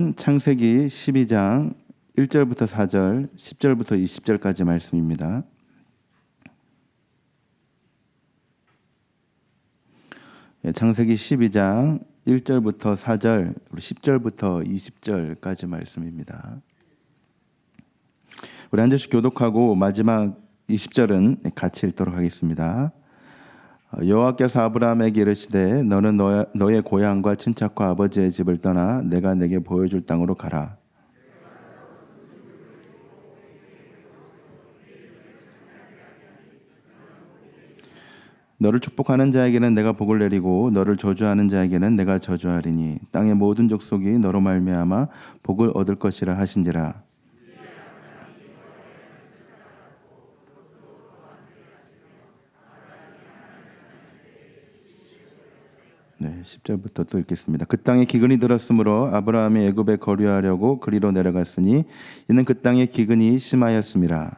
창세기 12장 1절부터 4절, 10절부터 20절까지 말씀입니다. 창세기 12장 1절부터 4절, 10절부터 20절까지 말씀입니다. 우리 한 절씩 교독하고 마지막 20절은 같이 읽도록 하겠습니다. 여호와께서 아브라함에게 이르시되 너는 너의 고향과 친척과 아버지의 집을 떠나 내가 내게 보여줄 땅으로 가라. 너를 축복하는 자에게는 내가 복을 내리고 너를 저주하는 자에게는 내가 저주하리니 땅의 모든 족속이 너로 말미암아 복을 얻을 것이라 하신지라. 네, 10절부터 또 읽겠습니다. 그 땅에 기근이 들었으므로 아브라함이 애굽에 거류하려고 그리로 내려갔으니 이는 그 땅에 기근이 심하였음이라.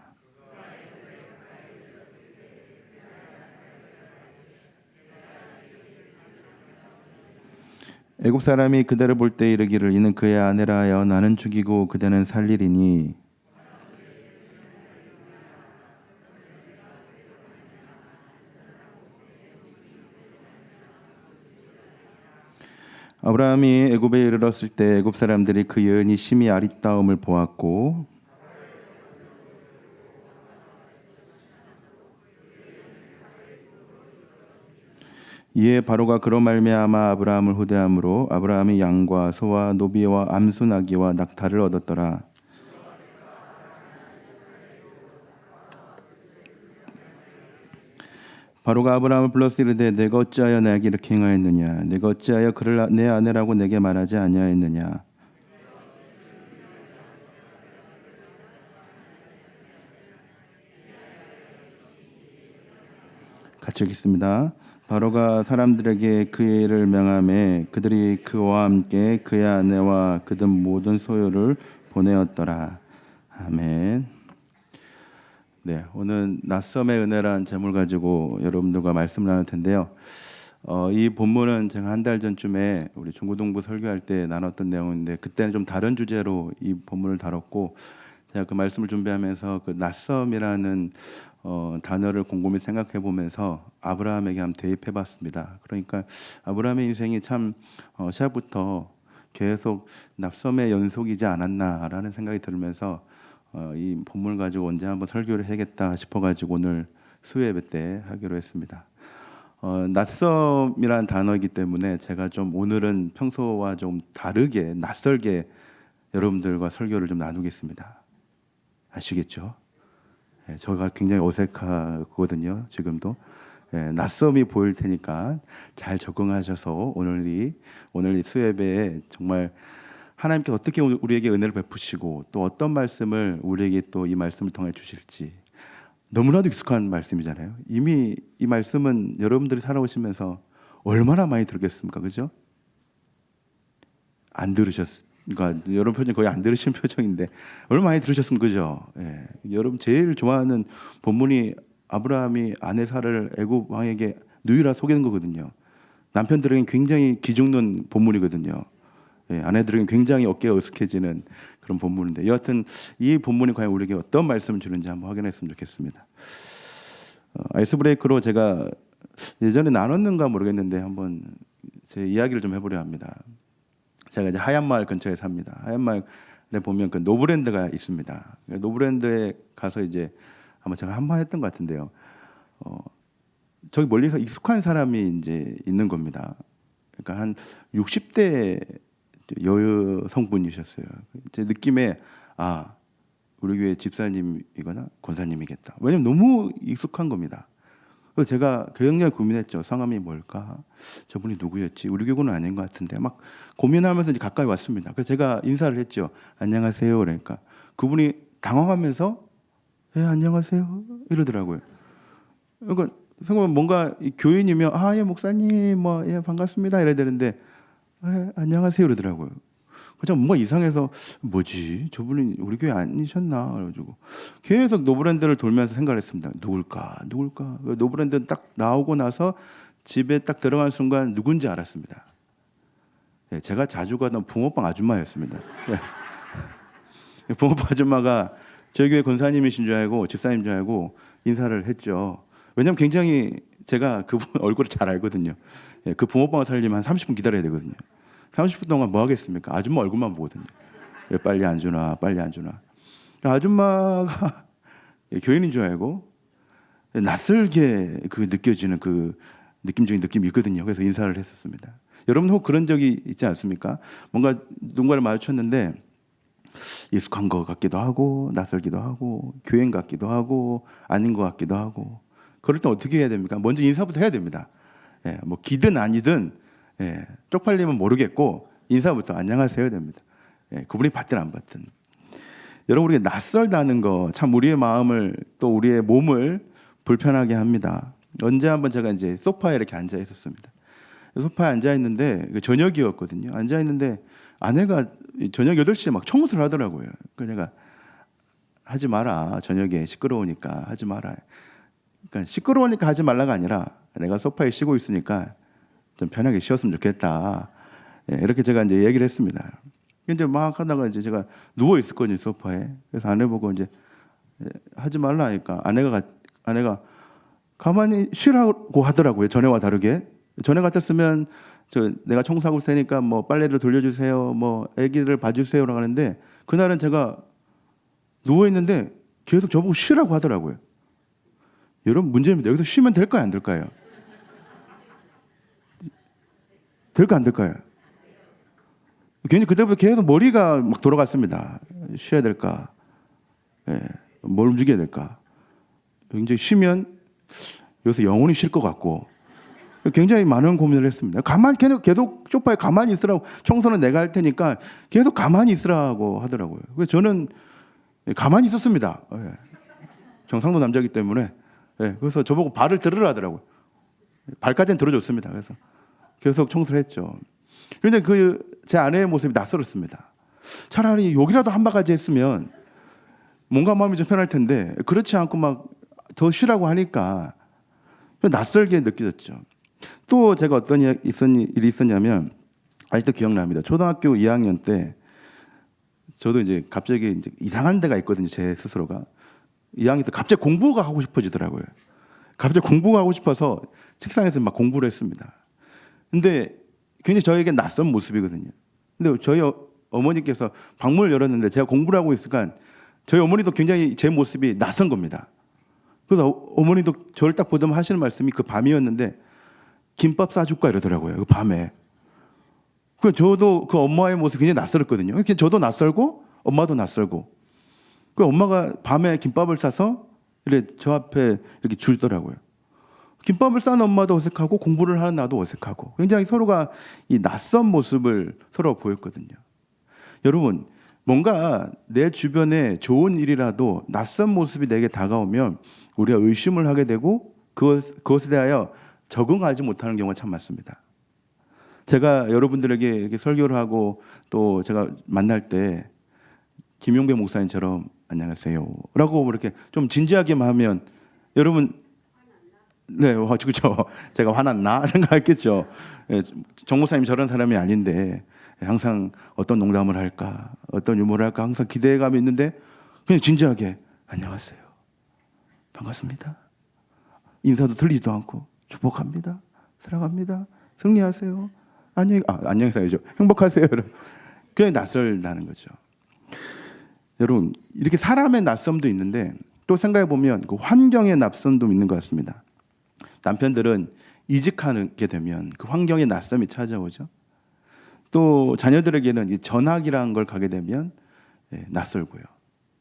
애굽 사람이 그대를 볼 때 이르기를 이는 그의 아내라 하여 나는 죽이고 그대는 살리리니 아브라함이 애굽에 이르렀을 때 애굽 사람들이 그 여인이 심히 아리따움을 보았고 이에 바로가 그로 말미암아 아브라함을 후대함으로 아브라함이 양과 소와 노비와 암수 나귀와 낙타를 얻었더라. 바로가 아브라함을 불러서 이르되 내가 어찌하여 나에게 이렇게 행하였느냐 내가 어찌하여 그를 내 아내라고 내게 말하지 아니하였느냐. 같이 읽겠습니다. 바로가 사람들에게 그의 일을 명하매 그들이 그와 함께 그의 아내와 그들 모든 소유를 보내었더라. 아멘. 네, 오늘 낯섦의 은혜라는 제목을 가지고 여러분들과 말씀을 나눌 텐데요. 이 본문은 제가 한 달 전쯤에 우리 중고등부 설교할 때 나눴던 내용인데 그때는 좀 다른 주제로 이 본문을 다뤘고 제가 그 말씀을 준비하면서 그 낯섦이라는 단어를 곰곰이 생각해 보면서 아브라함에게 한번 대입해 봤습니다. 그러니까 아브라함의 인생이 참 시작부터 계속 낯섦의 연속이지 않았나라는 생각이 들면서 이 본문을 가지고 언제 한번 설교를 해야겠다 싶어가지고 오늘 수요예배 때 하기로 했습니다. 낯섦이라는 단어이기 때문에 제가 좀 오늘은 평소와 좀 다르게 낯설게 여러분들과 설교를 좀 나누겠습니다. 아시겠죠? 저가 굉장히 어색하거든요. 지금도 낯섦이 보일 테니까 잘 적응하셔서 오늘 이 수예배에 정말 하나님께서 어떻게 우리에게 은혜를 베푸시고 또 어떤 말씀을 우리에게 또 이 말씀을 통해 주실지 너무나도 익숙한 말씀이잖아요. 이미 이 말씀은 여러분들이 살아오시면서 얼마나 많이 들었겠습니까? 그죠? 안 그러니까 여러분 표정 거의 안 들으신 표정인데 얼마나 많이 들으셨으면 그죠? 여러분 제일 좋아하는 본문이 아브라함이 아내 사라를 애굽 왕에게 누이라 속이는 거거든요. 남편들에겐 굉장히 기죽는 본문이거든요. 아내들에겐 굉장히 어깨가 으쓱해지는 그런 본문인데 여하튼 이 본문이 과연 우리에게 어떤 말씀을 주는지 한번 확인했으면 좋겠습니다. 아이스 브레이크로 제가 예전에 나눴는가 모르겠는데 한번 제 이야기를 좀 해보려 합니다. 제가 이제 하얀마을 근처에 삽니다. 하얀마을에 보면 그 노브랜드가 있습니다. 노브랜드에 가서 이제 아마 제가 한 번 했던 것 같은데요. 저기 멀리서 익숙한 사람이 이제 있는 겁니다. 그러니까 한 60대 여성분이셨어요. 제 느낌에 우리 교회 집사님이거나 권사님이겠다. 왜냐면 너무 익숙한 겁니다. 그래서 제가 굉장히 고민했죠. 성함이 뭘까? 저분이 누구였지? 우리 교구는 아닌 것 같은데 막 고민하면서 이제 가까이 왔습니다. 그래서 제가 인사를 했죠. 안녕하세요. 그러니까 그분이 당황하면서 안녕하세요 이러더라고요. 그러니까 뭔가 교인이면 예 목사님 반갑습니다 이래야 되는데 안녕하세요 이러더라고요. 그냥 뭔가 이상해서 뭐지? 저분이 우리 교회 아니셨나? 그래가지고 계속 노브랜드를 돌면서 생각을 했습니다. 누굴까? 노브랜드 딱 나오고 나서 집에 딱 들어가는 순간 누군지 알았습니다. 예, 제가 자주 가던 붕어빵 아줌마였습니다. 예. 붕어빵 아줌마가 저희 교회 권사님이신 줄 알고 집사님 줄 알고 인사를 했죠. 왜냐하면 굉장히 제가 그분 얼굴을 잘 알거든요. 예, 그 붕어빵을 살려면 한 30분 기다려야 되거든요. 30분 동안 뭐 하겠습니까? 아줌마 얼굴만 보거든요. 예, 빨리 안 주나, 빨리 안 주나. 아줌마가 예, 교인인 줄 알고 예, 낯설게 그 느껴지는 그 느낌적인 느낌이 있거든요. 그래서 인사를 했었습니다. 여러분 혹 그런 적이 있지 않습니까? 뭔가 누군가를 마주쳤는데 익숙한 것 같기도 하고 낯설기도 하고 교인 같기도 하고 아닌 것 같기도 하고 그럴 때 어떻게 해야 됩니까? 먼저 인사부터 해야 됩니다. 예, 뭐 기든 아니든 예, 쪽팔리면 모르겠고 인사부터 안녕하세요 해야 됩니다. 예, 그분이 받든 안 받든. 여러분 우리가 낯설다는 거 참 우리의 마음을 또 우리의 몸을 불편하게 합니다. 언제 한번 제가 이제 소파에 이렇게 앉아 있었습니다. 소파에 앉아 있는데 저녁이었거든요. 앉아 있는데 아내가 저녁 8시에 막 청소를 하더라고요. 그래서 제가 하지 마라. 저녁에 시끄러우니까 하지 마라. 그러니까 시끄러우니까 하지 말라가 아니라 내가 소파에 쉬고 있으니까 좀 편하게 쉬었으면 좋겠다. 예, 이렇게 제가 이제 얘기를 했습니다. 이제 막 하다가 이제 제가 누워 있었거든요, 소파에. 그래서 아내 보고 이제 하지 말라 하니까 아내가 가만히 쉬라고 하더라고요. 전에와 다르게. 전에 같았으면 내가 청소하고 있을 테니까 뭐 빨래를 돌려주세요, 뭐 아기를 봐주세요라고 하는데 그날은 제가 누워 있는데 계속 저보고 쉬라고 하더라고요. 여러분 문제입니다. 여기서 쉬면 될까요, 안 될까요? 될까 안 될까요? 괜히 그때부터 계속 머리가 막 돌아갔습니다. 쉬어야 될까? 예, 뭘 움직여야 될까? 굉장히 쉬면 여기서 영원히 쉴 것 같고 굉장히 많은 고민을 했습니다. 계속 소파에 가만히 있으라고 청소는 내가 할 테니까 계속 가만히 있으라고 하더라고요. 그래서 저는 가만히 있었습니다. 예. 경상도 남자이기 때문에 예. 그래서 저보고 발을 들으라 하더라고요. 발까지는 들어줬습니다. 그래서 계속 청소를 했죠. 그런데 제 아내의 모습이 낯설었습니다. 차라리 욕이라도 한 바가지 했으면 뭔가 마음이 좀 편할 텐데 그렇지 않고 막 더 쉬라고 하니까 낯설게 느껴졌죠. 또 제가 어떤 일이 있었냐면 아직도 기억납니다. 초등학교 2학년 때 저도 이제 갑자기 이제 이상한 데가 있거든요. 제 스스로가 2학년 때 갑자기 공부가 하고 싶어지더라고요. 갑자기 공부가 하고 싶어서 책상에서 막 공부를 했습니다. 근데 굉장히 저에게 낯선 모습이거든요. 근데 저희 어머니께서 방문을 열었는데 제가 공부를 하고 있으니까 저희 어머니도 굉장히 제 모습이 낯선 겁니다. 그래서 어머니도 저를 딱 보더니 하시는 말씀이 그 밤이었는데 김밥 싸줄까 이러더라고요. 그 밤에. 그 저도 그 엄마의 모습이 굉장히 낯설었거든요. 저도 낯설고 엄마도 낯설고. 그 엄마가 밤에 김밥을 싸서 이렇게 저 앞에 이렇게 줄더라고요. 김밥을 싼 엄마도 어색하고 공부를 하는 나도 어색하고 굉장히 서로가 이 낯선 모습을 서로 보였거든요. 여러분 뭔가 내 주변에 좋은 일이라도 낯선 모습이 내게 다가오면 우리가 의심을 하게 되고 그것에 대하여 적응하지 못하는 경우가 참 많습니다. 제가 여러분들에게 이렇게 설교를 하고 또 제가 만날 때 김용배 목사님처럼 안녕하세요 라고 이렇게 좀 진지하게만 하면 여러분 네, 그렇죠. 제가 화났나 생각했겠죠. 정 목사님 저런 사람이 아닌데 항상 어떤 농담을 할까 어떤 유머를 할까 항상 기대감이 있는데 그냥 진지하게 안녕하세요 반갑습니다 인사도 들리지도 않고 축복합니다 사랑합니다 승리하세요 안녕히 사세요 행복하세요 그냥 낯설다는 거죠. 여러분 이렇게 사람의 낯섦도 있는데 또 생각해 보면 그 환경의 낯섦도 있는 것 같습니다. 남편들은 이직하게 되면 그 환경의 낯섦이 찾아오죠. 또 자녀들에게는 이 전학이라는 걸 가게 되면 낯설고요.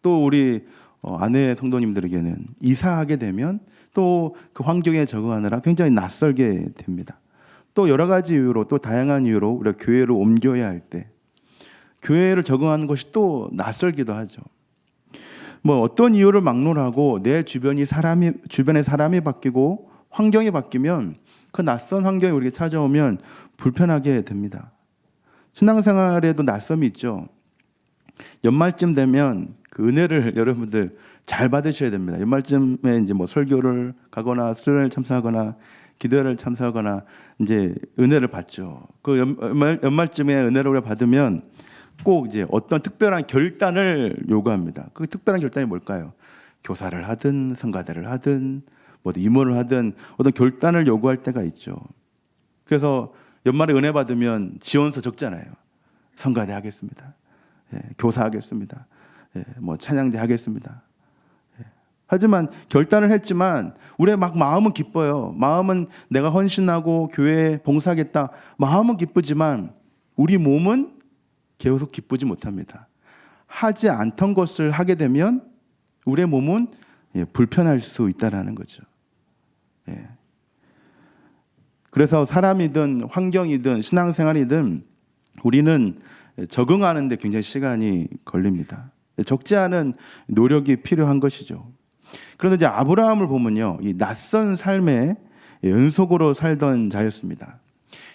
또 우리 아내 성도님들에게는 이사하게 되면 또 그 환경에 적응하느라 굉장히 낯설게 됩니다. 또 여러 가지 이유로 또 다양한 이유로 우리가 교회를 옮겨야 할 때 교회를 적응하는 것이 또 낯설기도 하죠. 뭐 어떤 이유를 막론하고 내 주변의 사람이 바뀌고 환경이 바뀌면 그 낯선 환경이 우리에게 찾아오면 불편하게 됩니다. 신앙생활에도 낯섦이 있죠. 연말쯤 되면 그 은혜를 여러분들 잘 받으셔야 됩니다. 연말쯤에 이제 뭐 설교를 가거나 수련회를 참석하거나 기도회를 참석하거나 이제 은혜를 받죠. 그 연말쯤에 은혜를 우리가 받으면 꼭 이제 어떤 특별한 결단을 요구합니다. 그 특별한 결단이 뭘까요? 교사를 하든 성가대를 하든 뭐 임원을 하든 어떤 결단을 요구할 때가 있죠. 그래서 연말에 은혜 받으면 지원서 적잖아요. 성가대 하겠습니다. 교사 하겠습니다. 뭐 찬양대 하겠습니다. 하지만 결단을 했지만 우리의 막 마음은 기뻐요. 마음은 내가 헌신하고 교회에 봉사하겠다. 마음은 기쁘지만 우리 몸은 계속 기쁘지 못합니다. 하지 않던 것을 하게 되면 우리의 몸은 불편할 수 있다는 거죠. 그래서 사람이든 환경이든 신앙생활이든 우리는 적응하는 데 굉장히 시간이 걸립니다. 적지 않은 노력이 필요한 것이죠. 그런데 이제 아브라함을 보면요, 이 낯선 삶의 연속으로 살던 자였습니다.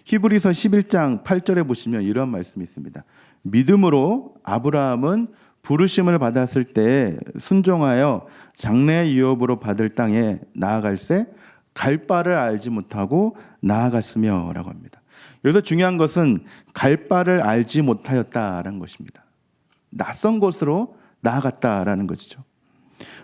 히브리서 11장 8절에 보시면 이런 말씀이 있습니다. 믿음으로 아브라함은 부르심을 받았을 때 순종하여 장래 유업으로 받을 땅에 나아갈새 갈 바를 알지 못하고 나아갔으며 라고 합니다. 여기서 중요한 것은 갈 바를 알지 못하였다라는 것입니다. 낯선 곳으로 나아갔다라는 것이죠.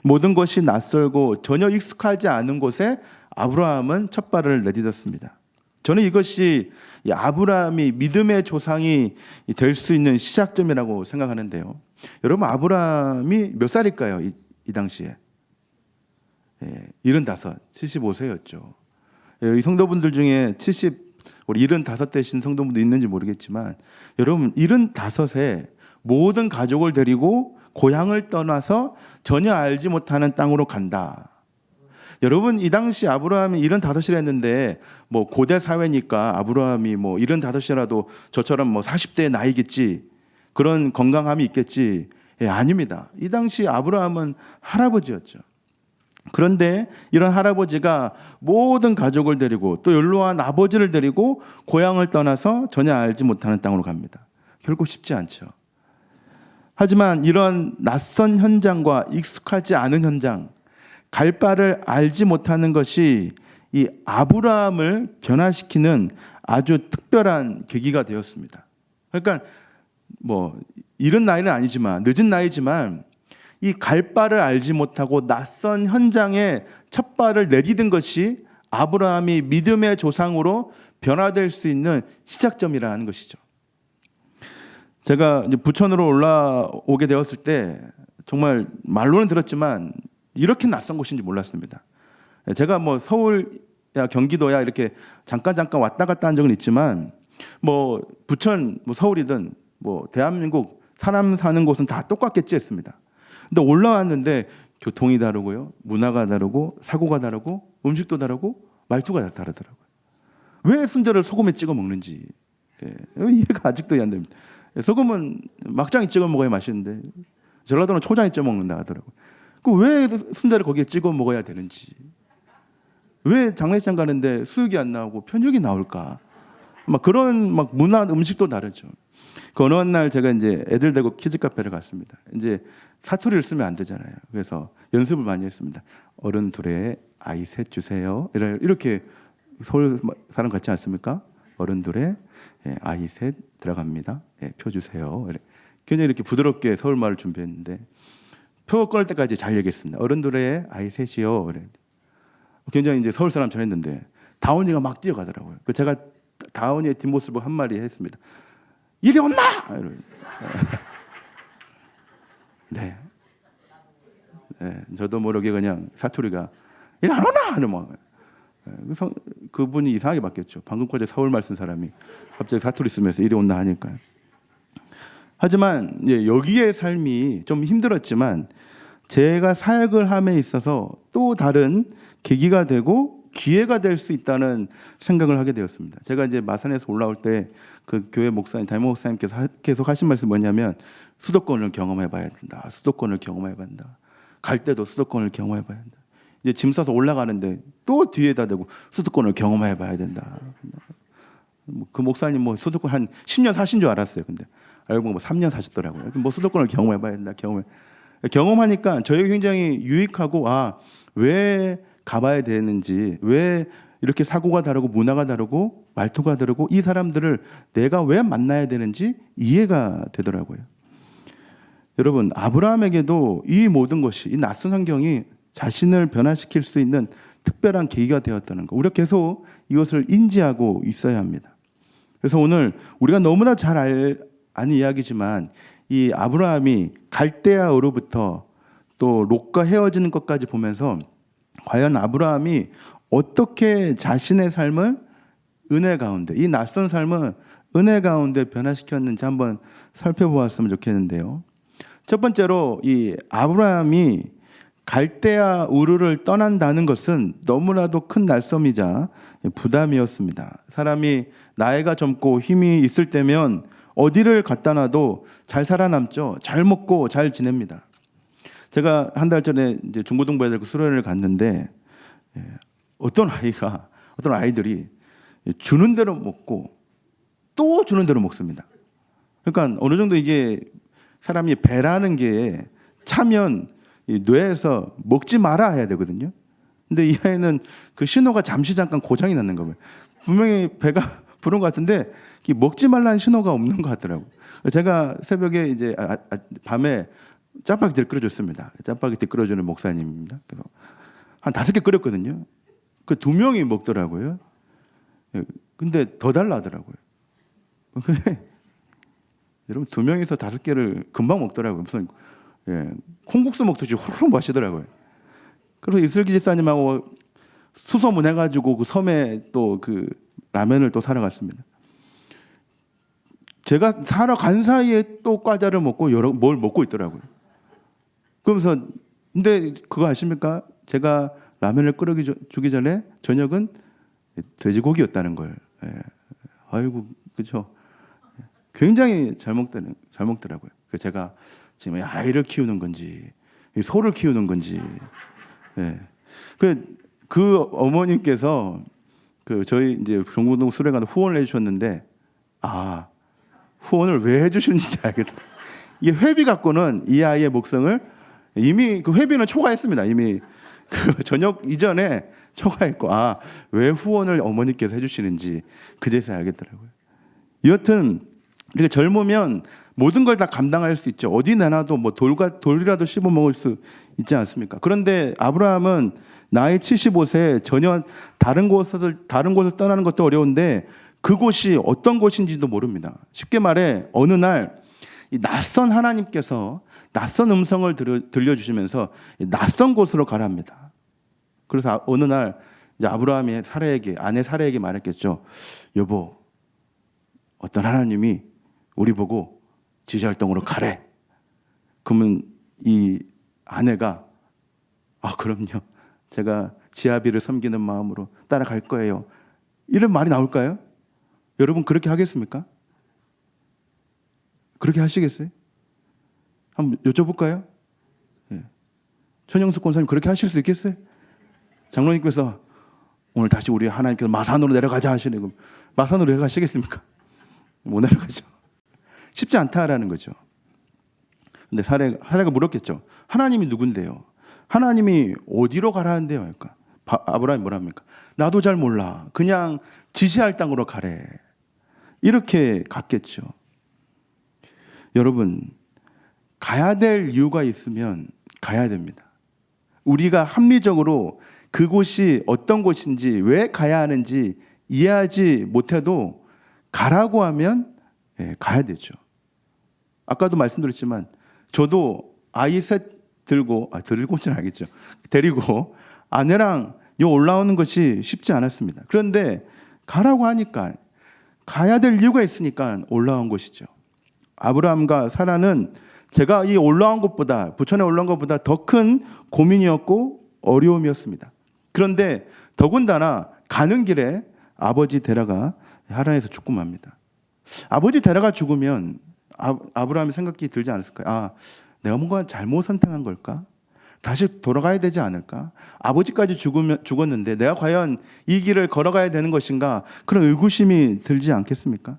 모든 것이 낯설고 전혀 익숙하지 않은 곳에 아브라함은 첫 발을 내딛었습니다. 저는 이것이 아브라함이 믿음의 조상이 될 수 있는 시작점이라고 생각하는데요. 여러분, 아브라함이 몇 살일까요? 이 당시에 75, 75세였죠. 이 성도분들 중에 70, 우리 75 되신 성도분도 있는지 모르겠지만 여러분 75세 모든 가족을 데리고 고향을 떠나서 전혀 알지 못하는 땅으로 간다. 여러분, 이 당시 아브라함이 75이라 했는데 뭐 고대 사회니까 아브라함이 뭐 75이라도 저처럼 뭐 40대의 나이겠지, 그런 건강함이 있겠지. 아닙니다. 이 당시 아브라함은 할아버지였죠. 그런데 이런 할아버지가 모든 가족을 데리고 또 연로한 아버지를 데리고 고향을 떠나서 전혀 알지 못하는 땅으로 갑니다. 결코 쉽지 않죠. 하지만 이런 낯선 현장과 익숙하지 않은 현장, 갈 바를 알지 못하는 것이 이 아브라함을 변화시키는 아주 특별한 계기가 되었습니다. 그러니까 뭐 이른 나이는 아니지만, 늦은 나이지만 이 갈 바를 알지 못하고 낯선 현장에 첫 발을 내디딘 것이 아브라함이 믿음의 조상으로 변화될 수 있는 시작점이라는 것이죠. 제가 이제 부천으로 올라오게 되었을 때 정말 말로는 들었지만 이렇게 낯선 곳인지 몰랐습니다. 제가 뭐 서울야 경기도야 이렇게 잠깐 왔다 갔다 한 적은 있지만 뭐 부천, 뭐 서울이든 뭐 대한민국 사람 사는 곳은 다 똑같겠지 했습니다. 근데 올라왔는데 교통이 다르고요, 문화가 다르고 사고가 다르고 음식도 다르고 말투가 다르더라고요. 왜 순대를 소금에 찍어 먹는지 이해가 아직도 안 됩니다. 소금은 막장에 찍어 먹어야 맛있는데 전라도는 초장에 찍어 먹는다 하더라고요. 왜 순대를 거기에 찍어 먹어야 되는지, 왜 장례식장 가는데 수육이 안 나오고 편육이 나올까? 막 그런 막 문화, 음식도 다르죠. 그 어느 날 제가 이제 애들 데리고 키즈 카페를 갔습니다. 이제 사투리를 쓰면 안 되잖아요. 그래서 연습을 많이 했습니다. 어른 둘에 아이 셋 주세요. 이렇게 서울 사람 같지 않습니까? 어른 둘에 아이 셋 들어갑니다. 표 주세요. 굉장히 이렇게 부드럽게 서울말을 준비했는데 표 꺼낼 때까지 잘 얘기했습니다. 어른 둘에 아이 셋이요. 굉장히 이제 서울 사람처럼 했는데 다운이가 막 뛰어가더라고요. 제가 다운이의 뒷모습을 한 마디 했습니다. 이리 온나! 네. 저도 모르게 그냥 사투리가 이리 안 오나! 하는 그분이 이상하게 바뀌었죠. 방금까지 서울말 쓴 사람이 갑자기 사투리 쓰면서 이리 온나 하니까요. 하지만 여기의 삶이 좀 힘들었지만 제가 사역을 함에 있어서 또 다른 계기가 되고 기회가 될 수 있다는 생각을 하게 되었습니다. 제가 이제 마산에서 올라올 때 그 교회 목사님, 담임 목사님께서 계속 하신 말씀이 뭐냐면 수도권을 경험해봐야 된다. 수도권을 경험해봐야 된다. 갈 때도 수도권을 경험해봐야 된다. 이제 짐 싸서 올라가는데 또 뒤에다 대고 수도권을 경험해봐야 된다. 그 목사님 뭐 수도권 한 10년 사신 줄 알았어요. 근데 알고 보면 3년 사셨더라고요. 뭐 수도권을 경험해봐야 된다. 경험하니까 저에게 굉장히 유익하고 왜 가봐야 되는지, 왜 이렇게 사고가 다르고 문화가 다르고 말투가 다르고 이 사람들을 내가 왜 만나야 되는지 이해가 되더라고요. 여러분, 아브라함에게도 이 모든 것이, 이 낯선 환경이 자신을 변화시킬 수 있는 특별한 계기가 되었다는 거, 우리가 계속 이것을 인지하고 있어야 합니다. 그래서 오늘 우리가 너무나 잘 아는 이야기지만 이 아브라함이 갈대아 우르부터 또 롯과 헤어지는 것까지 보면서 과연 아브라함이 어떻게 자신의 삶을 은혜 가운데, 이 낯선 삶을 은혜 가운데 변화시켰는지 한번 살펴보았으면 좋겠는데요. 첫 번째로 이 아브라함이 갈대아 우르를 떠난다는 것은 너무나도 큰 날섬이자 부담이었습니다. 사람이 나이가 젊고 힘이 있을 때면 어디를 갖다 놔도 잘 살아남죠. 잘 먹고 잘 지냅니다. 제가 한 달 전에 이제 중고등부 애들 수련회를 갔는데 어떤 아이들이 주는 대로 먹고 또 주는 대로 먹습니다. 그러니까 어느 정도 이게 사람이 배라는 게 차면 이 뇌에서 먹지 마라 해야 되거든요. 근데 이 아이는 그 신호가 잠깐 고장이 났는 거예요. 분명히 배가 부른 것 같은데 먹지 말라는 신호가 없는 것 같더라고요. 제가 새벽에 이제 밤에 짜파게티를 끓여줬습니다. 짜파게티 끓여주는 목사님입니다. 그래서 한 5개 끓였거든요. 그 2명이 먹더라고요. 근데 더 달라 하더라고요. 여러분 2명이서 5개를 금방 먹더라고요. 무슨 콩국수 먹듯이 후루룩 마시더라고요. 그래서 이슬기 집사님하고 수소문해가지고 그 섬에 또 그 라면을 또 사러 갔습니다. 제가 사러 간 사이에 또 과자를 먹고 뭘 먹고 있더라고요. 그러면서 근데 그거 아십니까? 제가 라면을 주기 전에 저녁은 돼지고기였다는 걸. 아이고, 그렇죠. 굉장히 잘 먹더라고요. 제가 지금 아이를 키우는 건지 소를 키우는 건지. 그 어머님께서 저희 이제 종고동 수련회 가서 후원을 해주셨는데 후원을 왜 해주시는지 알겠다. 이게 회비 갖고는 이 아이의 목성을 이미 그 회비는 초과했습니다. 이미 그 저녁 이전에 초과했고 왜 후원을 어머니께서 해주시는지 그제서야 알겠더라고요. 여튼 이렇게 젊으면 모든 걸 다 감당할 수 있죠. 어디 내놔도 뭐 돌이라도 씹어 먹을 수 있지 않습니까? 그런데 아브라함은 나이 75세에 전혀 다른 곳을 떠나는 것도 어려운데 그곳이 어떤 곳인지도 모릅니다. 쉽게 말해 어느 날 이 낯선 하나님께서 낯선 음성을 들려주시면서 낯선 곳으로 가랍니다. 그래서 어느 날 이제 아브라함이 아내 사라에게 말했겠죠. 여보, 어떤 하나님이 우리 보고 지시활동으로 가래. 그러면 이 아내가 그럼요. 제가 지아비를 섬기는 마음으로 따라갈 거예요. 이런 말이 나올까요? 여러분 그렇게 하겠습니까? 그렇게 하시겠어요? 한번 여쭤볼까요? 천영숙 권사님 그렇게 하실 수 있겠어요? 장로님께서 오늘 다시 우리 하나님께서 마산으로 내려가자 하시네. 그럼 마산으로 내려가시겠습니까? 못 내려가죠. 쉽지 않다라는 거죠. 근데 사례가 물었겠죠. 하나님이 누군데요? 하나님이 어디로 가라는데요? 그러니까 아브라함이 뭐랍니까? 나도 잘 몰라. 그냥 지시할 땅으로 가래. 이렇게 갔겠죠. 여러분, 가야 될 이유가 있으면 가야 됩니다. 우리가 합리적으로 그곳이 어떤 곳인지 왜 가야 하는지 이해하지 못해도 가라고 하면 가야 되죠. 아까도 말씀드렸지만 저도 아이 셋 들고는 알겠죠. 데리고 아내랑 올라오는 것이 쉽지 않았습니다. 그런데 가라고 하니까 가야 될 이유가 있으니까 올라온 것이죠. 아브라함과 사라는 제가 이 올라온 것보다 부천에 올라온 것보다 더 큰 고민이었고 어려움이었습니다. 그런데 더군다나 가는 길에 아버지 데라가 하란에서 죽고 맙니다. 아버지 데라가 죽으면 아브라함이 생각이 들지 않았을까요? 내가 뭔가 잘못 선택한 걸까? 다시 돌아가야 되지 않을까? 아버지까지 죽었는데 내가 과연 이 길을 걸어가야 되는 것인가? 그런 의구심이 들지 않겠습니까?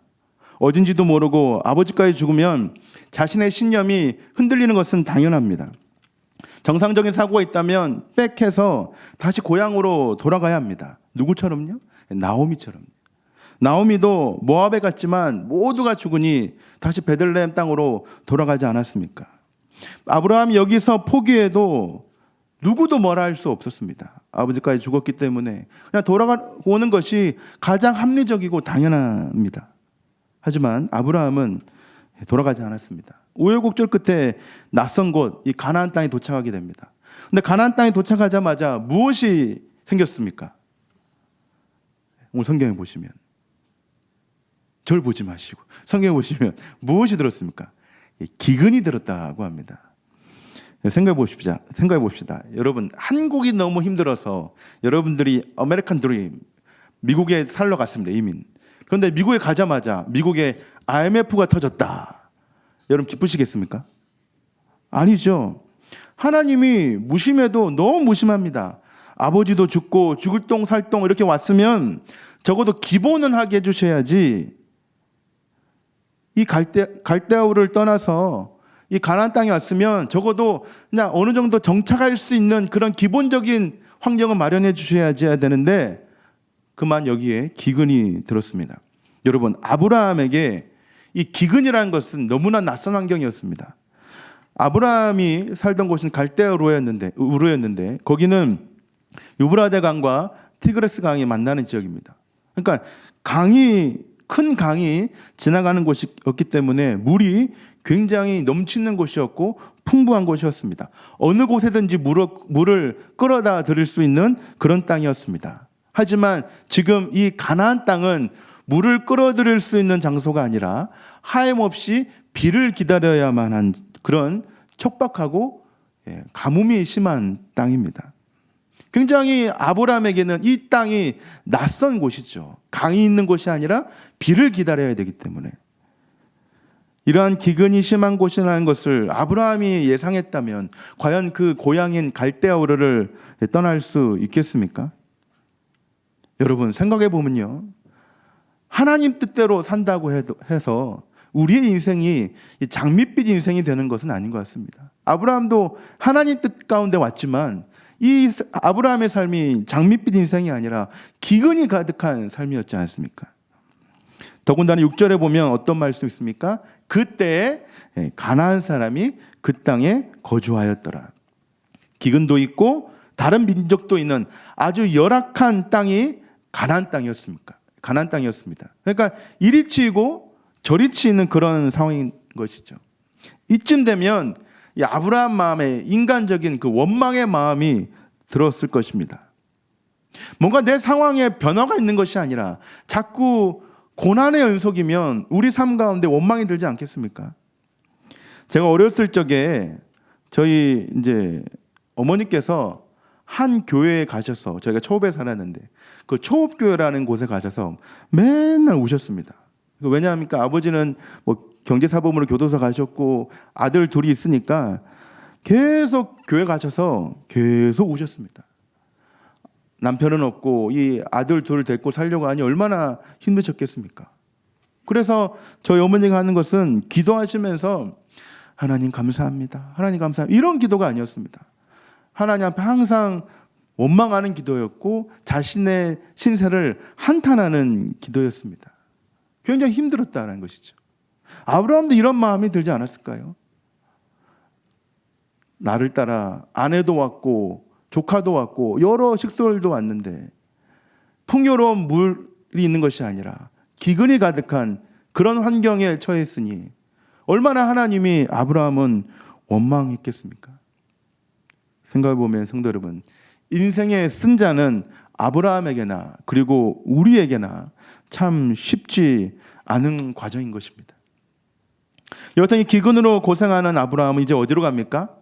어딘지도 모르고 아버지까지 죽으면 자신의 신념이 흔들리는 것은 당연합니다. 정상적인 사고가 있다면 백해서 다시 고향으로 돌아가야 합니다. 누구처럼요? 나오미처럼. 나오미도 모압에 갔지만 모두가 죽으니 다시 베들레헴 땅으로 돌아가지 않았습니까? 아브라함이 여기서 포기해도 누구도 뭐라 할 수 없었습니다. 아버지까지 죽었기 때문에 그냥 돌아오는 것이 가장 합리적이고 당연합니다. 하지만 아브라함은 돌아가지 않았습니다. 우여곡절 끝에 낯선 곳, 이 가나안 땅에 도착하게 됩니다. 근데 가나안 땅에 도착하자마자 무엇이 생겼습니까? 오늘 성경에 보시면, 저를 보지 마시고 성경에 보시면 무엇이 들었습니까? 기근이 들었다고 합니다. 생각해 봅시다. 여러분, 한국이 너무 힘들어서 여러분들이 아메리칸 드림, 미국에 살러 갔습니다. 이민. 그런데 미국에 가자마자 미국에 IMF가 터졌다. 여러분 기쁘시겠습니까? 아니죠. 하나님이 무심해도 너무 무심합니다. 아버지도 죽고 죽을 똥 살 똥 이렇게 왔으면 적어도 기본은 하게 해주셔야지. 이 갈대아우를 떠나서 이 가나안 땅에 왔으면 적어도 그냥 어느 정도 정착할 수 있는 그런 기본적인 환경을 마련해 주셔야 되는데 그만 여기에 기근이 들었습니다. 여러분, 아브라함에게 이 기근이라는 것은 너무나 낯선 환경이었습니다. 아브라함이 살던 곳은 갈대아우르였는데 거기는 유브라데 강과 티그레스 강이 만나는 지역입니다. 그러니까 큰 강이 지나가는 곳이었기 때문에 물이 굉장히 넘치는 곳이었고 풍부한 곳이었습니다. 어느 곳에든지 물을 끌어다 들일 수 있는 그런 땅이었습니다. 하지만 지금 이 가나안 땅은 물을 끌어들일 수 있는 장소가 아니라 하염없이 비를 기다려야만 한 그런 척박하고 가뭄이 심한 땅입니다. 굉장히 아브라함에게는 이 땅이 낯선 곳이죠. 강이 있는 곳이 아니라 비를 기다려야 되기 때문에. 이러한 기근이 심한 곳이라는 것을 아브라함이 예상했다면 과연 그 고향인 갈대아우르를 떠날 수 있겠습니까? 여러분, 생각해 보면요, 하나님 뜻대로 산다고 해서 우리의 인생이 장밋빛 인생이 되는 것은 아닌 것 같습니다. 아브라함도 하나님 뜻 가운데 왔지만 이 아브라함의 삶이 장밋빛 인생이 아니라 기근이 가득한 삶이었지 않습니까? 더군다나 6절에 보면 어떤 말씀이 있습니까? 그때 가나안 사람이 그 땅에 거주하였더라. 기근도 있고 다른 민족도 있는 아주 열악한 땅이 가나안 땅이었습니다. 그러니까 이리 치이고 저리 치이는 그런 상황인 것이죠. 이쯤 되면 이 아브라함 마음에 인간적인 그 원망의 마음이 들었을 것입니다. 뭔가 내 상황에 변화가 있는 것이 아니라 자꾸 고난의 연속이면 우리 삶 가운데 원망이 들지 않겠습니까? 제가 어렸을 적에 저희 이제 어머니께서 한 교회에 가셔서, 저희가 초읍에 살았는데 그 초읍교회라는 곳에 가셔서 맨날 우셨습니다. 왜냐합니까? 아버지는 뭐 경제사범으로 교도소 가셨고 아들 둘이 있으니까 계속 교회 가셔서 계속 우셨습니다. 남편은 없고 이 아들 둘을 데리고 살려고 하니 얼마나 힘드셨겠습니까? 그래서 저희 어머니가 하는 것은 기도하시면서 하나님 감사합니다. 하나님 감사합니다. 이런 기도가 아니었습니다. 하나님 앞에 항상 원망하는 기도였고 자신의 신세를 한탄하는 기도였습니다. 굉장히 힘들었다는 것이죠. 아브라함도 이런 마음이 들지 않았을까요? 나를 따라 아내도 왔고 조카도 왔고 여러 식솔도 왔는데 풍요로운 물이 있는 것이 아니라 기근이 가득한 그런 환경에 처했으니 얼마나 하나님이 아브라함은 원망했겠습니까? 생각해보면 성도 여러분, 인생의 승자는 아브라함에게나 그리고 우리에게나 참 쉽지 않은 과정인 것입니다. 여하튼 이 기근으로 고생하는 아브라함은 이제 어디로 갑니까?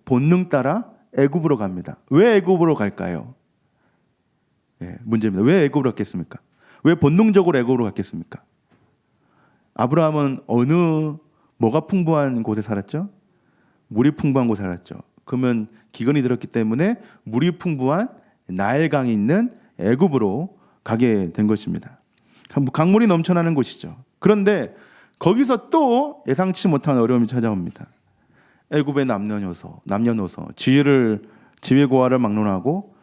본능 따라 애굽으로 갑니다. 왜 애굽으로 갈까요? 문제입니다. 왜 애굽으로 갔겠습니까? 왜 본능적으로 애굽으로 갔겠습니까? 아브라함은 뭐가 풍부한 곳에 살았죠? 물이 풍부한 곳에 살았죠. 그러면 기근이 들었기 때문에 물이 풍부한 나일강이 있는 애굽으로 가게 된 것입니다. 강물이 넘쳐나는 곳이죠. 그런데 거기서 또 예상치 못한 어려움이 찾아옵니다. 애굽의 남녀노소 지위고하를 막론하고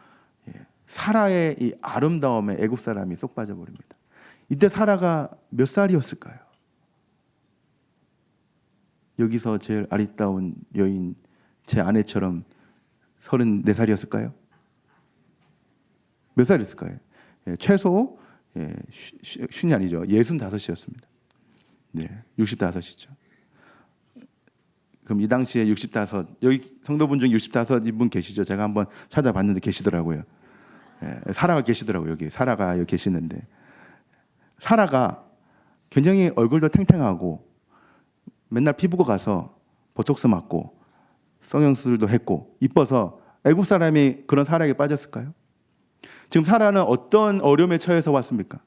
사라의 이 아름다움에 애굽 사람이 쏙 빠져버립니다. 이때 사라가 몇 살이었을까요? 여기서 제일 아리따운 여인, 제 아내처럼 34살이었을까요? 몇 살이었을까요? 최소 쉰이 아니죠. 65이었습니다. 네, 65이죠. 그럼 이 당시에 65, 여기 성도분 중 65분 계시죠? 제가 한번 찾아봤는데 계시더라고요. 사라가 계시더라고요. 여기 사라가 여기 계시는데, 사라가 굉장히 얼굴도 탱탱하고 맨날 피부과 가서 보톡스 맞고 성형수술도 했고 이뻐서 애굽 사람이 그런 사라에게 빠졌을까요? 지금 사라는 어떤 어려움에 처해서 왔습니까?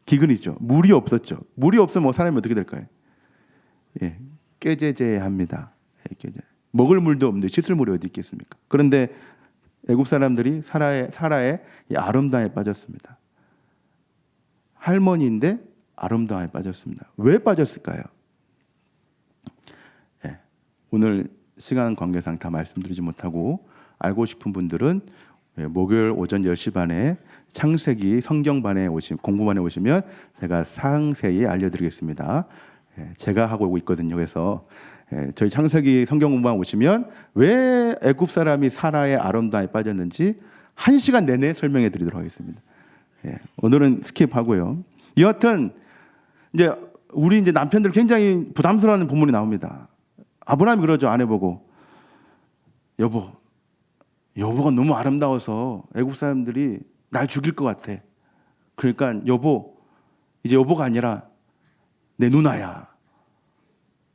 기근이죠. 물이 없었죠. 물이 없으면 사람이 어떻게 될까요? 깨제제합니다. 먹을 물도 없는데 씻을 물이 어디 있겠습니까? 그런데 애굽 사람들이 사라의 이 아름다움에 빠졌습니다. 할머니인데 아름다움에 빠졌습니다. 왜 빠졌을까요? 오늘 시간 관계상 다 말씀드리지 못하고 알고 싶은 분들은 목요일 오전 10시 반에 창세기 성경반에 공부반에 오시면 제가 상세히 알려드리겠습니다. 제가 하고 있거든요. 그래서 저희 창세기 성경 공부반 오시면 왜 애굽 사람이 사라의 아름다움에 빠졌는지 1시간 내내 설명해 드리도록 하겠습니다. 오늘은 스킵하고요. 여하튼 이제 우리 남편들 굉장히 부담스러워하는 본문이 나옵니다. 아브라함이 그러죠. 아내 보고, 여보가 너무 아름다워서 애굽 사람들이 날 죽일 것 같아. 그러니까 이제 여보가 아니라 내 누나야.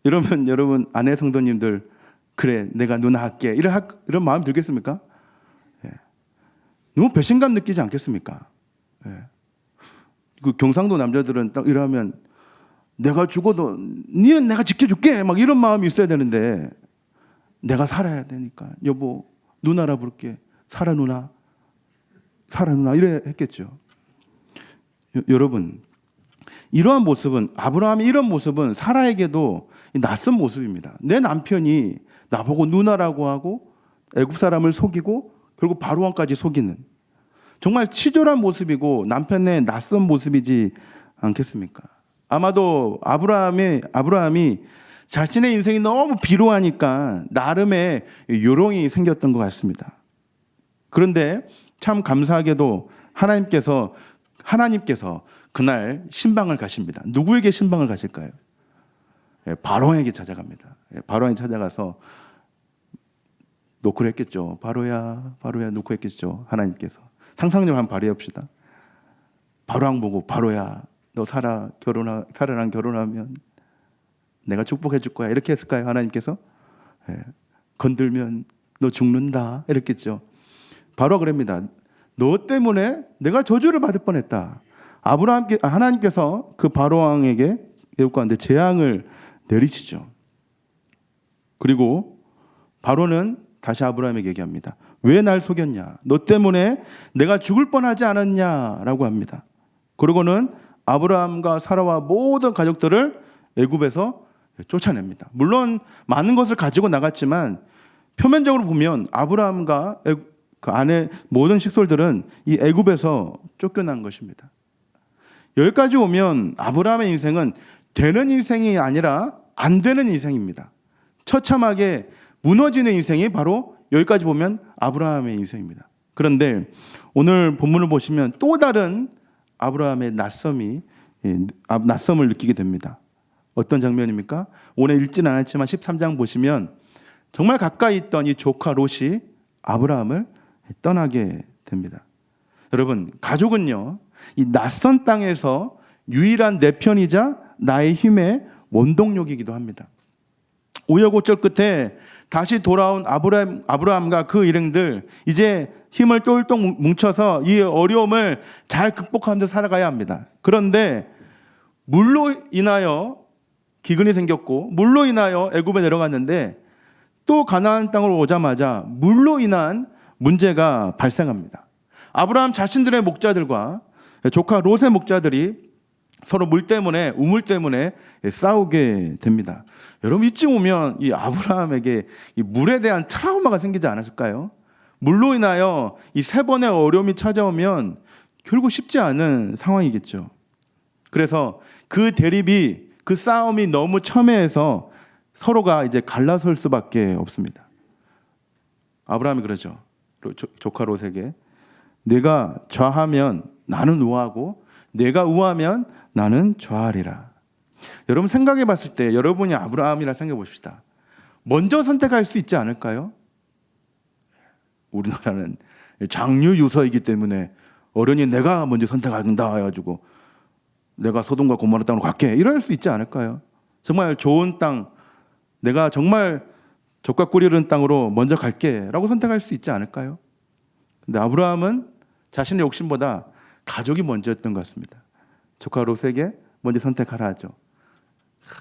이러면 여러분 아내 성도님들, 그래 내가 누나 할게, 이런 마음 들겠습니까? 너무 배신감 느끼지 않겠습니까? 그 경상도 남자들은 딱 이러면 내가 죽어도 니는 내가 지켜줄게 막 이런 마음이 있어야 되는데, 내가 살아야 되니까 여보 누나라 부를게, 사라 누나 이래 했겠죠. 여러분, 이러한 모습은, 아브라함의 이런 모습은 사라에게도 낯선 모습입니다. 내 남편이 나보고 누나라고 하고 애굽 사람을 속이고 결국 바로왕까지 속이는, 정말 치졸한 모습이고 남편의 낯선 모습이지 않겠습니까? 아마도 아브라함이 자신의 인생이 너무 비루하니까 나름의 요롱이 생겼던 것 같습니다. 그런데 참 감사하게도 하나님께서 그날 신방을 가십니다. 누구에게 신방을 가실까요? 바로에게 찾아갑니다. 바로에 찾아가서 노크를 했겠죠. 바로야 노크 했겠죠. 하나님께서. 상상력 한번 발휘해 봅시다. 바로왕 보고, 바로야 너 사라랑 결혼하면 내가 축복해 줄 거야, 이렇게 했을까요? 하나님께서? 건들면 너 죽는다, 이랬겠죠. 바로가 그럽니다. 너 때문에 내가 저주를 받을 뻔했다. 하나님께서 그 바로왕에게 애굽 가운데 재앙을 내리시죠. 그리고 바로는 다시 아브라함에게 얘기합니다. 왜 날 속였냐? 너 때문에 내가 죽을 뻔하지 않았냐라고 합니다. 그러고는 아브라함과 사라와 모든 가족들을 애굽에서 쫓아냅니다. 물론 많은 것을 가지고 나갔지만 표면적으로 보면 아브라함과 그 안에 모든 식솔들은 이 애굽에서 쫓겨난 것입니다. 여기까지 오면 아브라함의 인생은 되는 인생이 아니라 안 되는 인생입니다. 처참하게 무너지는 인생이 바로 여기까지 보면 아브라함의 인생입니다. 그런데 오늘 본문을 보시면 또 다른 아브라함의 낯섦을 느끼게 됩니다. 어떤 장면입니까? 오늘 읽지는 않았지만 13장 보시면 정말 가까이 있던 이 조카 롯이 아브라함을 떠나게 됩니다. 여러분, 가족은요, 이 낯선 땅에서 유일한 내 편이자 나의 힘의 원동력이기도 합니다. 우여곡절 끝에 다시 돌아온 아브라함과 그 일행들, 이제 힘을 똘똘 뭉쳐서 이 어려움을 잘 극복하면서 살아가야 합니다. 그런데 물로 인하여 기근이 생겼고 물로 인하여 애굽에 내려갔는데 또 가나안 땅으로 오자마자 물로 인한 문제가 발생합니다. 아브라함 자신들의 목자들과 조카 롯의 목자들이 서로 우물 때문에 싸우게 됩니다. 여러분, 이쯤 오면 이 아브라함에게 이 물에 대한 트라우마가 생기지 않았을까요? 물로 인하여 이 세 번의 어려움이 찾아오면 결국 쉽지 않은 상황이겠죠. 그래서 그 대립이, 그 싸움이 너무 첨예해서 서로가 이제 갈라설 수밖에 없습니다. 아브라함이 그러죠. 조카 롯에게 내가 좌하면 나는 우하고 내가 우하면 나는 좌하리라. 여러분 생각해 봤을 때 여러분이 아브라함이라 생각해 봅시다. 먼저 선택할 수 있지 않을까요? 우리나라는 장유 유서이기 때문에 어른이 내가 먼저 선택한다 해가지고 내가 소돔과 고모라 땅으로 갈게 이럴 수 있지 않을까요? 정말 좋은 땅, 내가 정말 젖과 꿀이 흐르는 땅으로 먼저 갈게 라고 선택할 수 있지 않을까요? 근데 아브라함은 자신의 욕심보다 가족이 먼저였던 것 같습니다. 조카 롯에게 먼저 선택하라 하죠.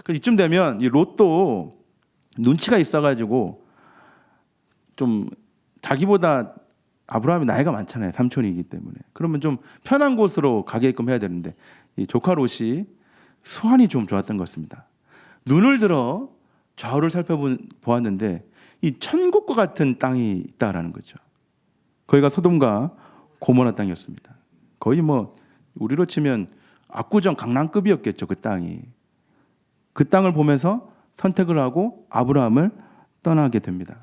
이쯤 되면 이 롯도 눈치가 있어가지고 좀 자기보다 아브라함이 나이가 많잖아요. 삼촌이기 때문에. 그러면 좀 편한 곳으로 가게끔 해야 되는데 이 조카 롯이 수완이 좀 좋았던 것 같습니다. 눈을 들어 좌우를 살펴보았는데 이 천국과 같은 땅이 있다라는 거죠. 거기가 소돔과 고모라 땅이었습니다. 거의 뭐 우리로 치면 압구정 강남급이었겠죠. 그 땅이. 그 땅을 보면서 선택을 하고 아브라함을 떠나게 됩니다.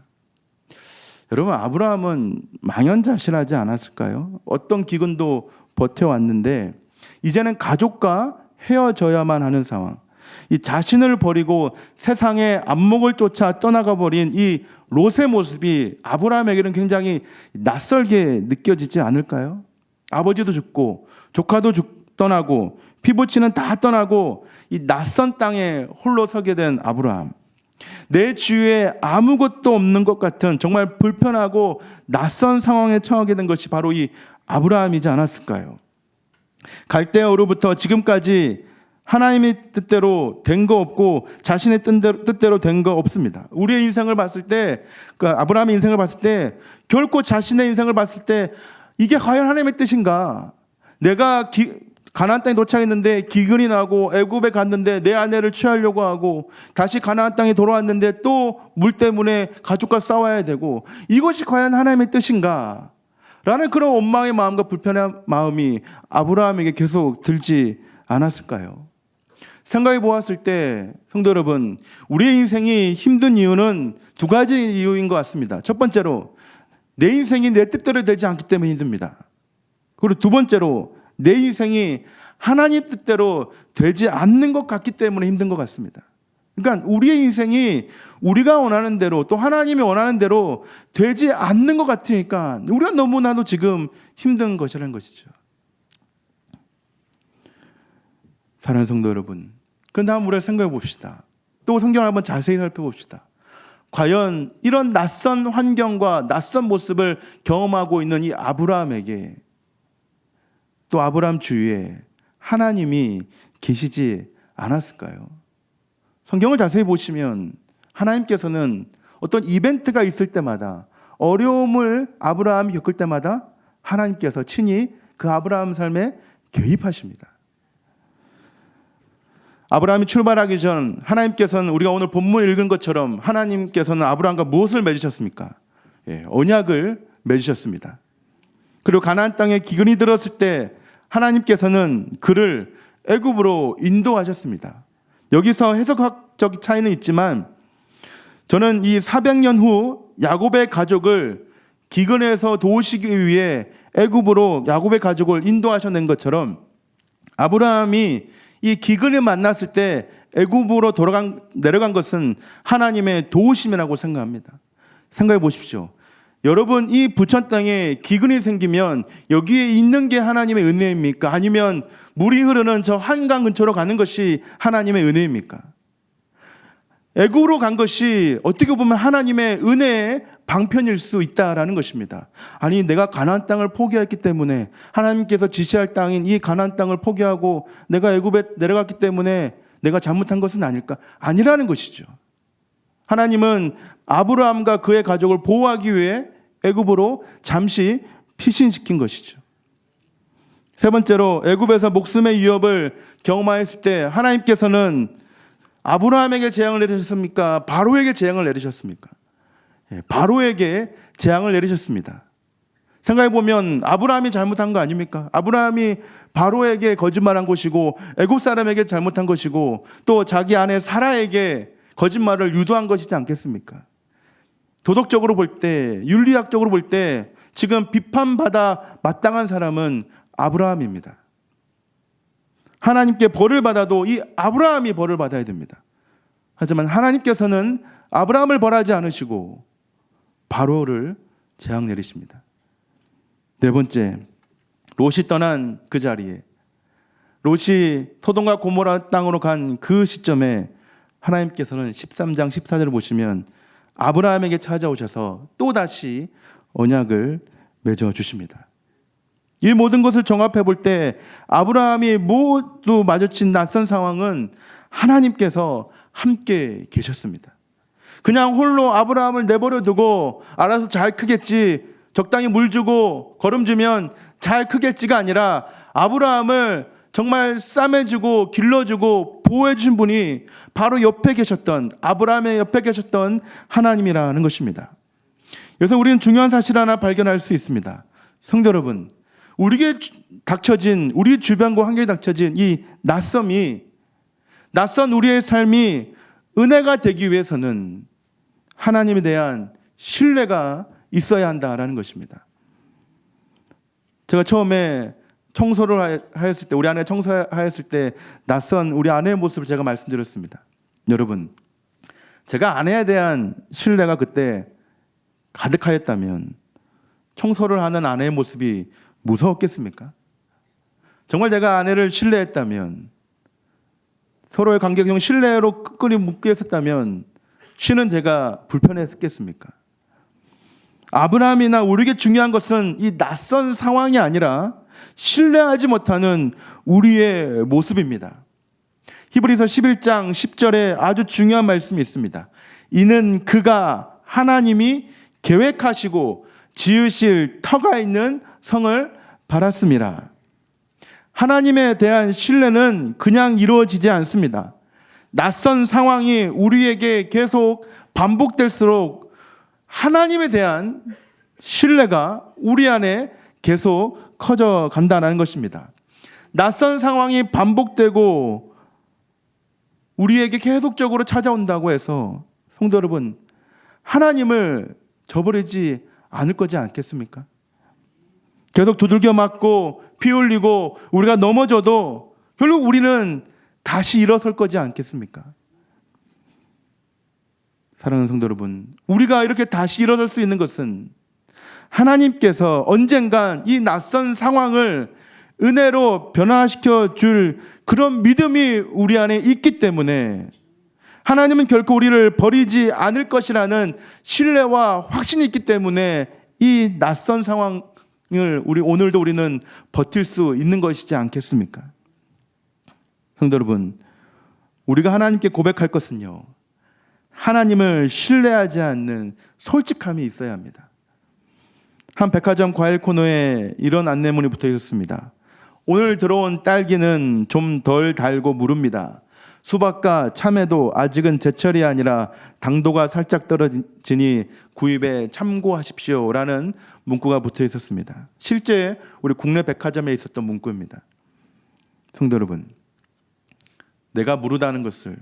여러분 아브라함은 망연자실하지 않았을까요? 어떤 기근도 버텨왔는데 이제는 가족과 헤어져야만 하는 상황. 이 자신을 버리고 세상의 안목을 쫓아 떠나가 버린 이 롯의 모습이 아브라함에게는 굉장히 낯설게 느껴지지 않을까요? 아버지도 죽고 조카도 떠나고 피부치는 다 떠나고 이 낯선 땅에 홀로 서게 된 아브라함. 내 주위에 아무것도 없는 것 같은 정말 불편하고 낯선 상황에 처하게 된 것이 바로 이 아브라함이지 않았을까요? 갈대아우로부터 지금까지 하나님의 뜻대로 된 거 없고 자신의 뜻대로 된 거 없습니다. 우리의 인생을 봤을 때, 그 아브라함의 인생을 봤을 때 결코 자신의 인생을 봤을 때 이게 과연 하나님의 뜻인가? 내가 가나안 땅에 도착했는데 기근이 나고 애굽에 갔는데 내 아내를 취하려고 하고 다시 가나안 땅에 돌아왔는데 또 물 때문에 가족과 싸워야 되고 이것이 과연 하나님의 뜻인가? 라는 그런 원망의 마음과 불편한 마음이 아브라함에게 계속 들지 않았을까요? 생각해 보았을 때 성도 여러분, 우리의 인생이 힘든 이유는 두 가지 이유인 것 같습니다. 첫 번째로 내 인생이 내 뜻대로 되지 않기 때문에 힘듭니다. 그리고 두 번째로 내 인생이 하나님 뜻대로 되지 않는 것 같기 때문에 힘든 것 같습니다. 그러니까 우리의 인생이 우리가 원하는 대로 또 하나님이 원하는 대로 되지 않는 것 같으니까 우리가 너무나도 지금 힘든 것이라는 것이죠. 사랑하는 성도 여러분, 그런데 한번 우리가 생각해 봅시다. 또 성경을 한번 자세히 살펴봅시다. 과연 이런 낯선 환경과 낯선 모습을 경험하고 있는 이 아브라함에게 또 아브라함 주위에 하나님이 계시지 않았을까요? 성경을 자세히 보시면 하나님께서는 어떤 이벤트가 있을 때마다 어려움을 아브라함이 겪을 때마다 하나님께서 친히 그 아브라함 삶에 개입하십니다. 아브라함이 출발하기 전 하나님께서는 우리가 오늘 본문 읽은 것처럼 하나님께서는 아브라함과 무엇을 맺으셨습니까? 언약을 맺으셨습니다. 그리고 가나안 땅에 기근이 들었을 때 하나님께서는 그를 애굽으로 인도하셨습니다. 여기서 해석학적 차이는 있지만 저는 이 400년 후 야곱의 가족을 기근에서 도우시기 위해 애굽으로 야곱의 가족을 인도하셔낸 것처럼 아브라함이 이 기근을 만났을 때 애굽으로 내려간 것은 하나님의 도우심이라고 생각합니다. 생각해 보십시오. 여러분, 이 부천 땅에 기근이 생기면 여기에 있는 게 하나님의 은혜입니까? 아니면 물이 흐르는 저 한강 근처로 가는 것이 하나님의 은혜입니까? 애굽으로 간 것이 어떻게 보면 하나님의 은혜의 방편일 수 있다라는 것입니다. 아니, 내가 가나안 땅을 포기했기 때문에 하나님께서 지시할 땅인 이 가나안 땅을 포기하고 내가 애굽에 내려갔기 때문에 내가 잘못한 것은 아닐까? 아니라는 것이죠. 하나님은 아브라함과 그의 가족을 보호하기 위해 애굽으로 잠시 피신시킨 것이죠. 세 번째로 애굽에서 목숨의 위협을 경험하였을 때 하나님께서는 아브라함에게 재앙을 내리셨습니까? 바로에게 재앙을 내리셨습니까? 바로에게 재앙을 내리셨습니다. 생각해보면 아브라함이 잘못한 거 아닙니까? 아브라함이 바로에게 거짓말한 것이고 애굽 사람에게 잘못한 것이고 또 자기 아내 사라에게 거짓말을 유도한 것이지 않겠습니까? 도덕적으로 볼 때, 윤리학적으로 볼 때 지금 비판받아 마땅한 사람은 아브라함입니다. 하나님께 벌을 받아도 이 아브라함이 벌을 받아야 됩니다. 하지만 하나님께서는 아브라함을 벌하지 않으시고 바로를 재앙 내리십니다. 네 번째, 롯이 떠난 그 자리에, 롯이 소돔과 고모라 땅으로 간 그 시점에 하나님께서는 13장 14절을 보시면 아브라함에게 찾아오셔서 또다시 언약을 맺어 주십니다. 이 모든 것을 종합해 볼 때 아브라함이 모두 마주친 낯선 상황은 하나님께서 함께 계셨습니다. 그냥 홀로 아브라함을 내버려 두고 알아서 잘 크겠지, 적당히 물 주고 거름주면 잘 크겠지가 아니라 아브라함을 정말 싸매주고 길러주고 보호해 주신 분이 바로 옆에 계셨던, 아브라함의 옆에 계셨던 하나님이라는 것입니다. 그래서 우리는 중요한 사실 하나 발견할 수 있습니다. 성도 여러분, 우리에게 닥쳐진, 우리 주변과 환경에 닥쳐진 이 낯선 우리의 삶이 은혜가 되기 위해서는 하나님에 대한 신뢰가 있어야 한다라는 것입니다. 제가 처음에 청소를 하였을 때, 우리 아내가 청소하였을 때 낯선 우리 아내의 모습을 제가 말씀드렸습니다. 여러분, 제가 아내에 대한 신뢰가 그때 가득하였다면 청소를 하는 아내의 모습이 무서웠겠습니까? 정말 제가 아내를 신뢰했다면, 서로의 관계가 신뢰로 끈끈이 묶여 있었다면 쉬는 제가 불편했겠습니까? 아브라함이나 우리에게 중요한 것은 이 낯선 상황이 아니라 신뢰하지 못하는 우리의 모습입니다. 히브리서 11장 10절에 아주 중요한 말씀이 있습니다. 이는 그가 하나님이 계획하시고 지으실 터가 있는 성을 바랐습니다. 하나님에 대한 신뢰는 그냥 이루어지지 않습니다. 낯선 상황이 우리에게 계속 반복될수록 하나님에 대한 신뢰가 우리 안에 계속 커져 간다는 것입니다. 낯선 상황이 반복되고 우리에게 계속적으로 찾아온다고 해서 성도 여러분, 하나님을 저버리지 않을 거지 않겠습니까? 계속 두들겨 맞고 피 흘리고 우리가 넘어져도 결국 우리는 다시 일어설 거지 않겠습니까? 사랑하는 성도 여러분, 우리가 이렇게 다시 일어설 수 있는 것은 하나님께서 언젠간 이 낯선 상황을 은혜로 변화시켜 줄 그런 믿음이 우리 안에 있기 때문에, 하나님은 결코 우리를 버리지 않을 것이라는 신뢰와 확신이 있기 때문에 이 낯선 상황을 오늘도 우리는 버틸 수 있는 것이지 않겠습니까? 성도 여러분, 우리가 하나님께 고백할 것은요, 하나님을 신뢰하지 않는 솔직함이 있어야 합니다. 한 백화점 과일 코너에 이런 안내문이 붙어 있었습니다. 오늘 들어온 딸기는 좀 덜 달고 무릅니다. 수박과 참외도 아직은 제철이 아니라 당도가 살짝 떨어지니 구입에 참고하십시오 라는 문구가 붙어 있었습니다. 실제 우리 국내 백화점에 있었던 문구입니다. 성도 여러분, 내가 무르다는 것을,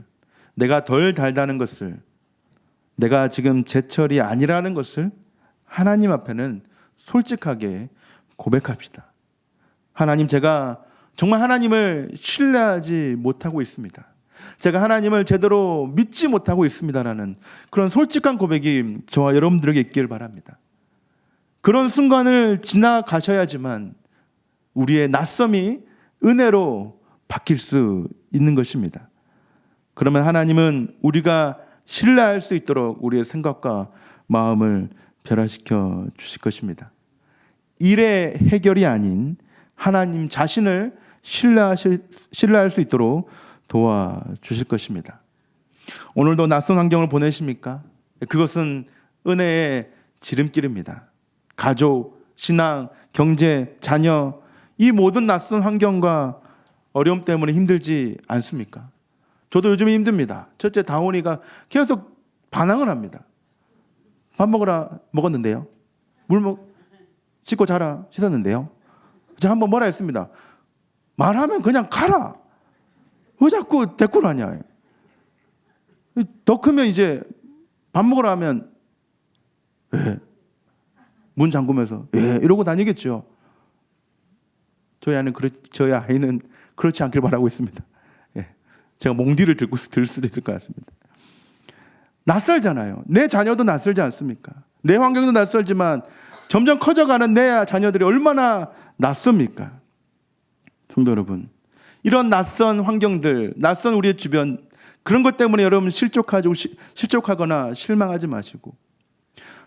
내가 덜 달다는 것을, 내가 지금 제철이 아니라는 것을 하나님 앞에는 솔직하게 고백합시다. 하나님, 제가 정말 하나님을 신뢰하지 못하고 있습니다. 제가 하나님을 제대로 믿지 못하고 있습니다라는 그런 솔직한 고백이 저와 여러분들에게 있기를 바랍니다. 그런 순간을 지나가셔야지만 우리의 낯섦이 은혜로 바뀔 수 있는 것입니다. 그러면 하나님은 우리가 신뢰할 수 있도록 우리의 생각과 마음을 변화시켜 주실 것입니다. 일의 해결이 아닌 하나님 자신을 신뢰할 수 있도록 도와주실 것입니다. 오늘도 낯선 환경을 보내십니까? 그것은 은혜의 지름길입니다. 가족, 신앙, 경제, 자녀, 이 모든 낯선 환경과 어려움 때문에 힘들지 않습니까? 저도 요즘에 힘듭니다. 첫째, 다온이가 계속 반항을 합니다. 밥 먹으라 먹었는데요. 씻고 자라 씻었는데요. 제가 한번 뭐라 했습니다. 말하면 그냥 가라. 왜 자꾸 대꾸를 하냐. 더 크면 이제 밥 먹으라 하면 예. 문 잠그면서 예 이러고 다니겠죠. 저희 아이는 그렇지 않길 바라고 있습니다. 예. 제가 몽디를 들 수도 있을 것 같습니다. 낯설잖아요. 내 자녀도 낯설지 않습니까? 내 환경도 낯설지만 점점 커져가는 내 자녀들이 얼마나 낯섭니까? 성도 여러분, 이런 낯선 환경들, 낯선 우리의 주변, 그런 것 때문에 여러분 실족하거나 실망하지 마시고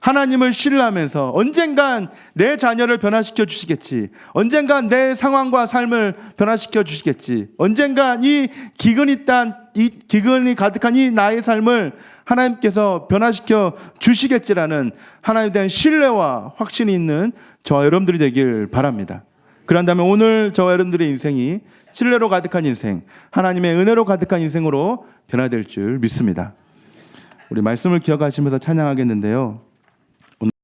하나님을 신뢰하면서 언젠간 내 자녀를 변화시켜 주시겠지, 언젠간 내 상황과 삶을 변화시켜 주시겠지, 언젠간 이 기근이 가득한 이 나의 삶을 하나님께서 변화시켜 주시겠지라는 하나님에 대한 신뢰와 확신이 있는 저와 여러분들이 되길 바랍니다. 그런다면 오늘 저와 여러분들의 인생이 신뢰로 가득한 인생, 하나님의 은혜로 가득한 인생으로 변화될 줄 믿습니다. 우리 말씀을 기억하시면서 찬양하겠는데요.